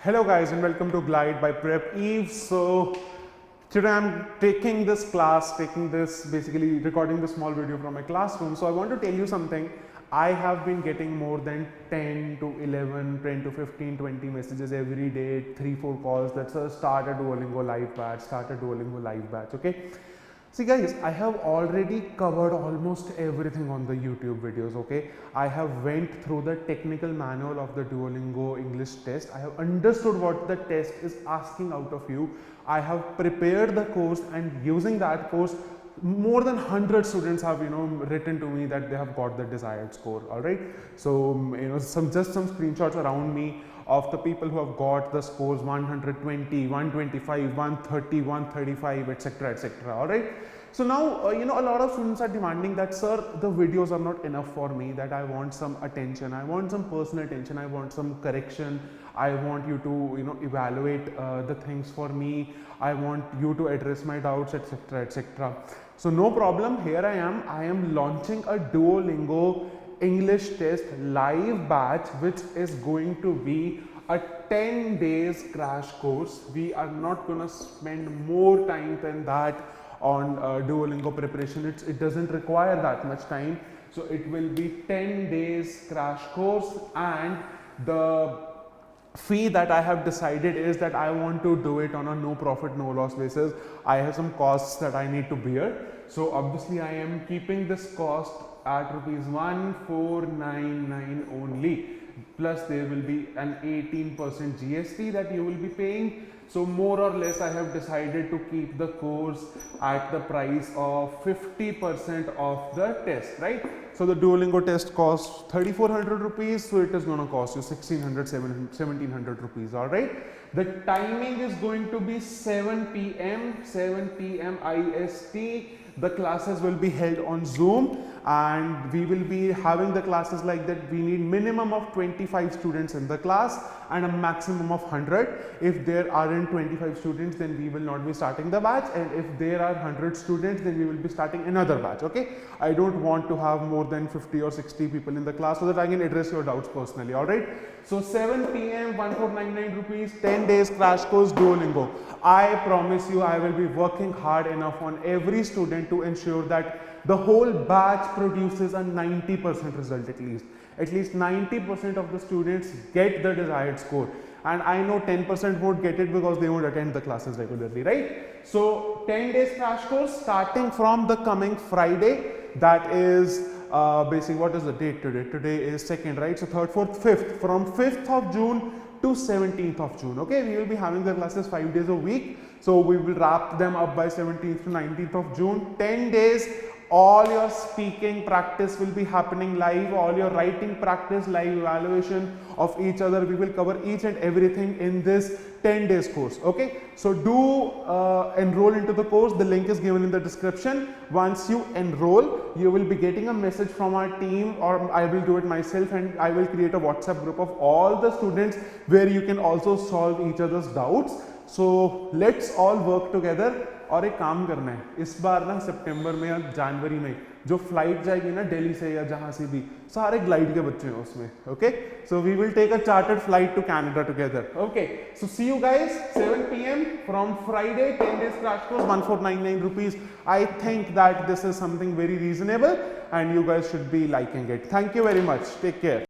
Hello guys and welcome to Glide by Prep Eve. So today I'm taking this class, basically recording this small video from my classroom. So I want to tell you something. I have been getting more than 10 to 11, 10 to 15, 20 messages every day, 3-4 calls that start a DuoLingo live batch, okay? See guys, I have already covered almost everything on the YouTube videos, okay? I have went through the technical manual of the DuoLingo English test. I have understood what the test is asking out of you. I have prepared the course, and using that course, more than 100 students have written to me that they have got the desired score. All right, so some screenshots around me of the people who have got the scores 120, 125, 130, 135, etc, etc. All right, so now a lot of students are demanding that, sir, the videos are not enough for me, that I want some attention, I want some personal attention, I want some correction, I want you to evaluate the things for me, I want you to address my doubts, etc, etc. So no problem, here I am launching a DuoLingo English test live batch, which is going to be a 10 days crash course. We are not going to spend more time than that on DuoLingo preparation. It doesn't require that much time. So it will be 10 days crash course, and the fee that I have decided is that I want to do it on a no profit no loss basis. I have some costs that I need to bear, so obviously I am keeping this cost at rupees 1499 only, plus there will be an 18% GST that you will be paying. So more or less I have decided to keep the course at the price of 50% of the test, right? So the DuoLingo test costs 3400 rupees, so it is going to cost you 1600, 1700 rupees. All right, the timing is going to be 7 p.m. IST. The classes will be held on Zoom, and we will be having the classes like that. We need minimum of 25 students in the class and a maximum of 100. If there aren't 25 students, then we will not be starting the batch, and if there are 100 students, then we will be starting another batch, okay? I don't want to have more than 50 or 60 people in the class, so that I can address your doubts personally. All right, so 7 p.m. 1499 rupees, 10 days crash course DuoLingo. I promise you I will be working hard enough on every student to ensure that the whole batch produces a 90% result at least. At least 90% of the students get the desired score, and I know 10% won't get it because they won't attend the classes regularly, right? So 10 days crash course starting from the coming Friday. That is basically, what is the date today? Today is 2nd, right? So 3rd, 4th, 5th, from 5th of June to 17th of June. Okay, we will be having the classes 5 days a week, so we will wrap them up by 17th to 19th of June. 10 days, all your speaking practice will be happening live, all your writing practice, live evaluation of each other. We will cover each and everything in this 10 days course. Okay, so do enroll into the course. The link is given in the description. Once you enroll, you will be getting a message from our team, or I will do it myself, and I will create a WhatsApp group of all the students where you can also solve each other's doubts. So let's all work together. और एक काम करना है, इस बार ना सितंबर में या जनवरी में जो फ्लाइट जाएगी ना दिल्ली से या जहां से भी, सारे ग्लाइड के बच्चे हैं उसमें. Okay, so we will take a chartered flight to Canada together. Okay, so see you guys 7 p.m. From Friday, 10 days crash course, 1499 rupees. I think that this is something very reasonable and you guys should be liking it. Thank you very much. Take care.